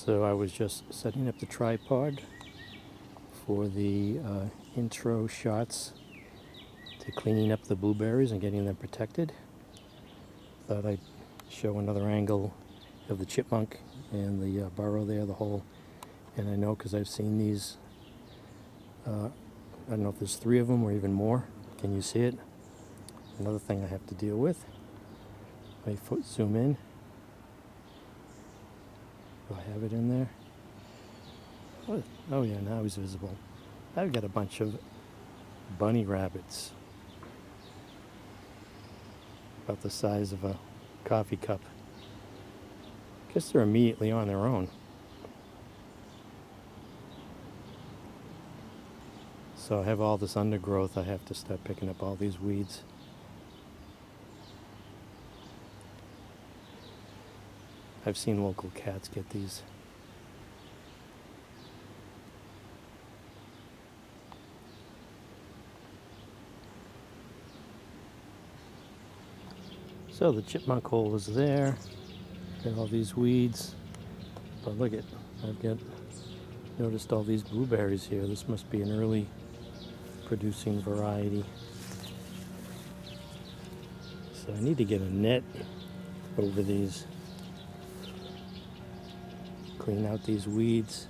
So I was just setting up the tripod for the intro shots to cleaning up the blueberries and getting them protected. Thought I'd show another angle of the chipmunk and the burrow there, the hole. And I know because I've seen these, I don't know if there's 3 of them or even more. Can you see it? Another thing I have to deal with. My foot zoom in. Do I have it in there? Oh yeah, now he's visible. I've got a bunch of bunny rabbits. About the size of a coffee cup. Guess they're immediately on their own. So I have all this undergrowth. I have to start picking up all these weeds. I've seen local cats get these. So the chipmunk hole is there. Got all these weeds. But look at, noticed all these blueberries here. This must be an early producing variety. So I need to get a net over these. Clean out these weeds.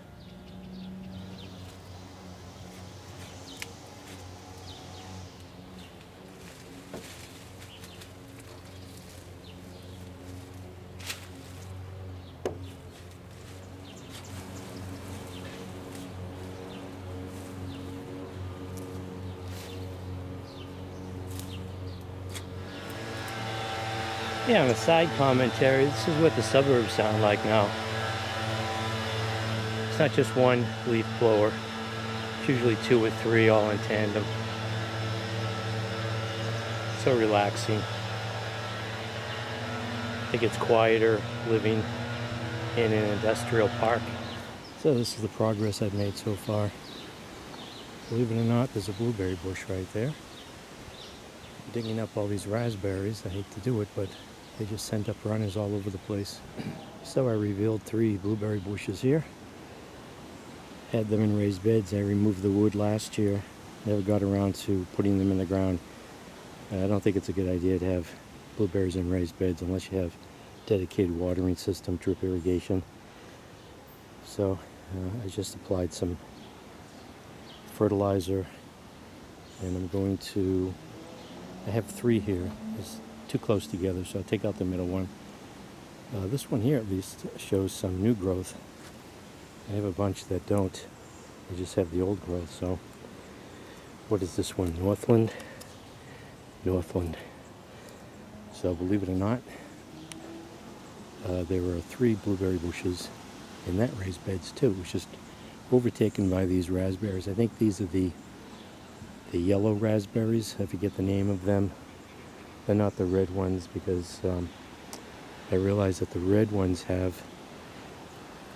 Yeah, on a side commentary, this is what the suburbs sound like now. It's not just one leaf blower. It's usually 2 or 3 all in tandem. So relaxing. I think it's quieter living in an industrial park. So this is the progress I've made so far. Believe it or not, there's a blueberry bush right there. Digging up all these raspberries. I hate to do it, but they just sent up runners all over the place. So I revealed 3 blueberry bushes here. Had them in raised beds. I removed the wood last year. Never got around to putting them in the ground. I don't think it's a good idea to have blueberries in raised beds unless you have dedicated watering system, drip irrigation. So I just applied some fertilizer, and I'm going to, I have 3 here. It's too close together, so I'll take out the middle one. This one here at least shows some new growth. I have a bunch that don't. They just have the old growth. So what is this one? Northland. So believe it or not, there were 3 blueberry bushes in that raised beds too. It was just overtaken by these raspberries. I think these are the yellow raspberries. I forget the name of them. They're not the red ones, because I realize that the red ones have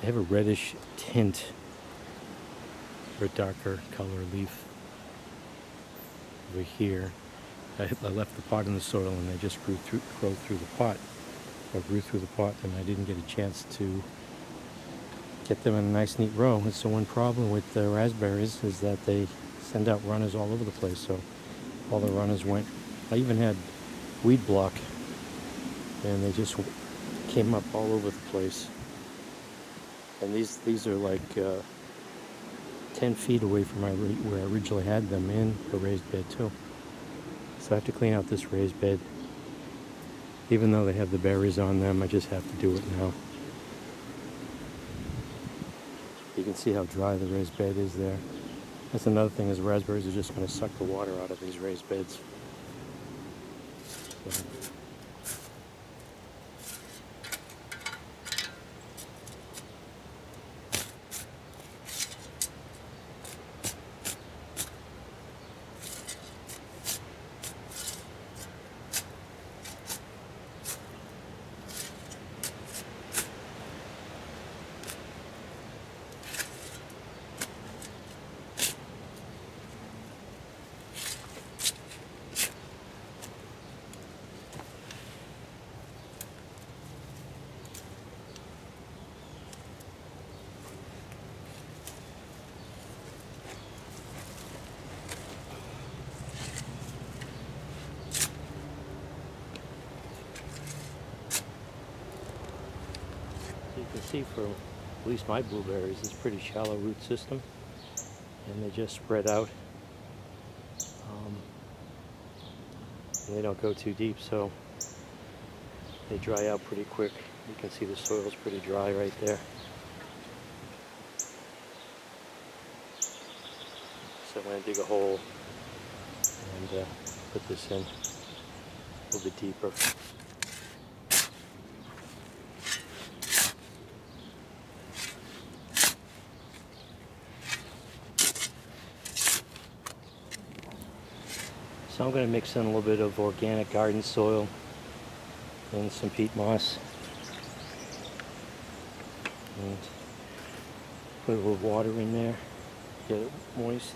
a reddish tint or darker color leaf over here. I left the pot in the soil and they just grew through the pot, and I didn't get a chance to get them in a nice neat row. It's the one problem with the raspberries, is that they send out runners all over the place. So all the runners went. I even had weed block, and they just came up all over the place. And these are like 10 feet away from where I originally had them in the raised bed too. So I have to clean out this raised bed. Even though they have the berries on them, I just have to do it now. You can see how dry the raised bed is there. That's another thing, is raspberries are just going to suck the water out of these raised beds. So. So you can see for at least my blueberries, it's pretty shallow root system, and they just spread out. And they don't go too deep, so they dry out pretty quick. You can see the soil's pretty dry right there. So I'm going to dig a hole and put this in a little bit deeper. So I'm going to mix in a little bit of organic garden soil and some peat moss. And put a little water in there, get it moist,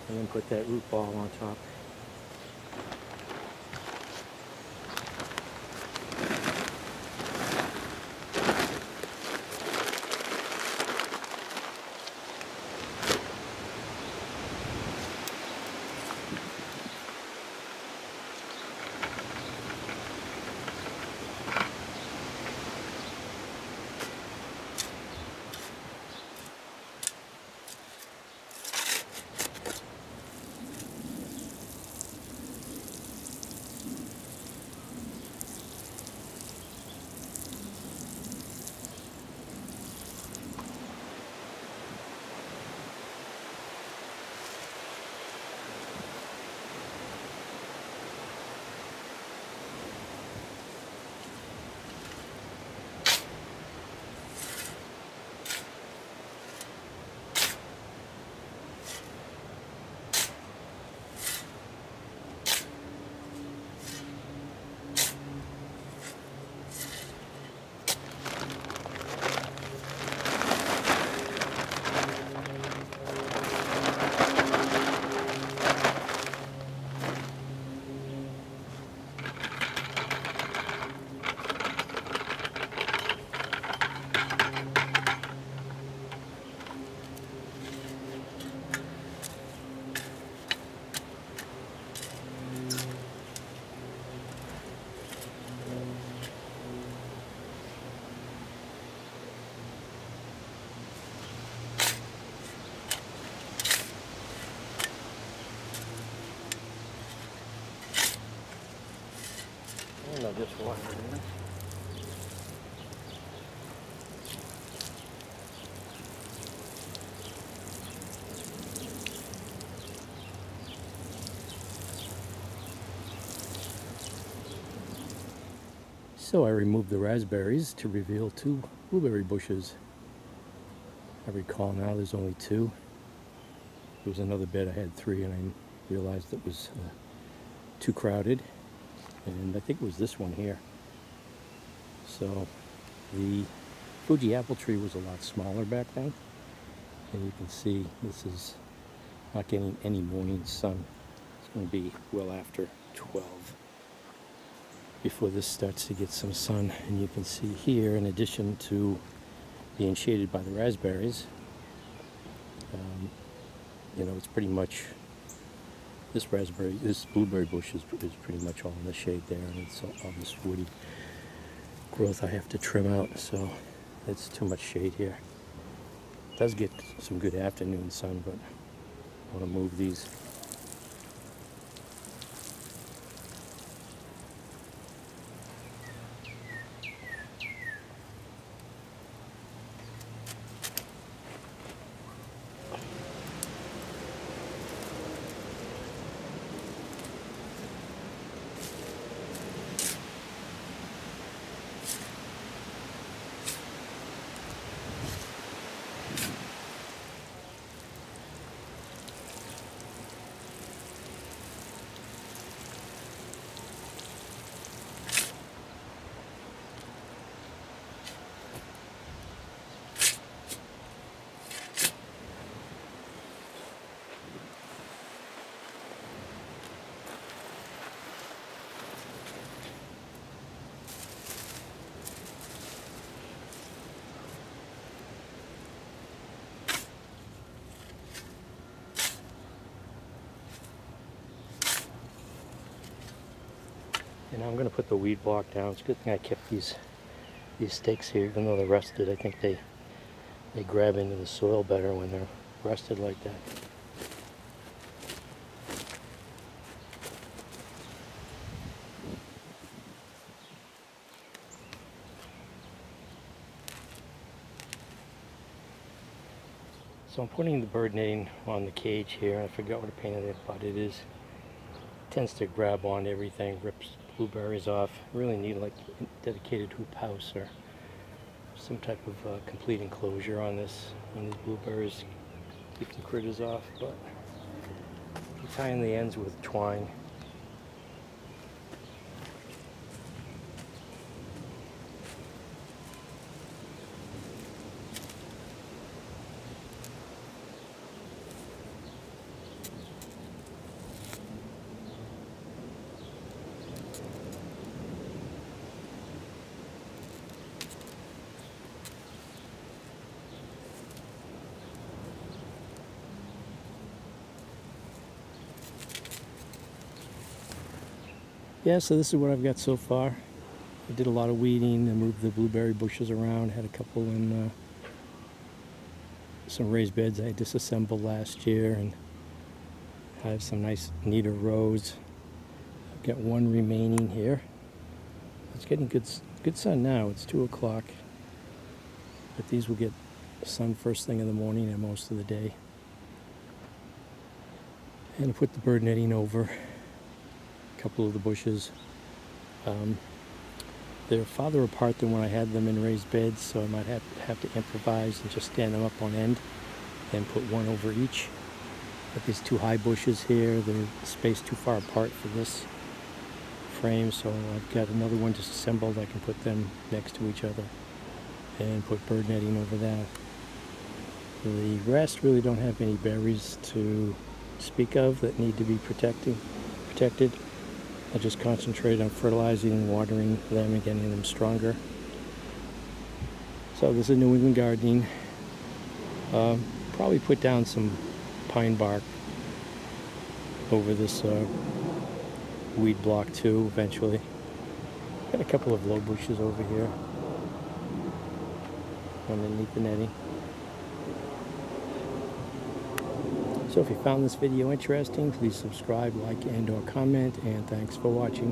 and then put that root ball on top. And I'll just water it in. So I removed the raspberries to reveal 2 blueberry bushes. I recall now there's only 2. There was another bed I had 3, and I realized it was too crowded, and I think it was this one here. So the Fuji apple tree was a lot smaller back then, and you can see this is not getting any morning sun. It's going to be well after 12 before this starts to get some sun. And you can see here, in addition to being shaded by the raspberries, you know, it's pretty much, this blueberry bush is pretty much all in the shade there, and it's all this woody growth I have to trim out, so it's too much shade here. It does get some good afternoon sun, but I want to move these. And I'm going to put the weed block down. It's a good thing I kept these These stakes here, even though they're rusted, I think they grab into the soil better when they're rusted like that. So I'm putting the bird netting on the cage here. I forgot what I painted it, but it tends to grab on everything, rips blueberries off. Really need like a dedicated hoop house or some type of complete enclosure on these blueberries, keeping critters off. But you tie in the ends with twine. Yeah, so this is what I've got so far. I did a lot of weeding. I moved the blueberry bushes around. Had a couple in some raised beds I disassembled last year, and I have some nice neater rows. I've got one remaining here. It's getting good sun now. It's 2 o'clock, but these will get sun first thing in the morning and most of the day. And I put the bird netting over a couple of the bushes. They're farther apart than when I had them in raised beds, so I might have to improvise and just stand them up on end and put one over each. But these 2 high bushes here, they're spaced too far apart for this frame, so I've got another one disassembled. I can put them next to each other and put bird netting over that. The rest really don't have any berries to speak of that need to be protected. I just concentrate on fertilizing and watering them and getting them stronger. So this is New England gardening. Probably put down some pine bark over this weed block too eventually. Got a couple of low bushes over here underneath the netting. So if you found this video interesting, please subscribe, like, and/or comment, and thanks for watching.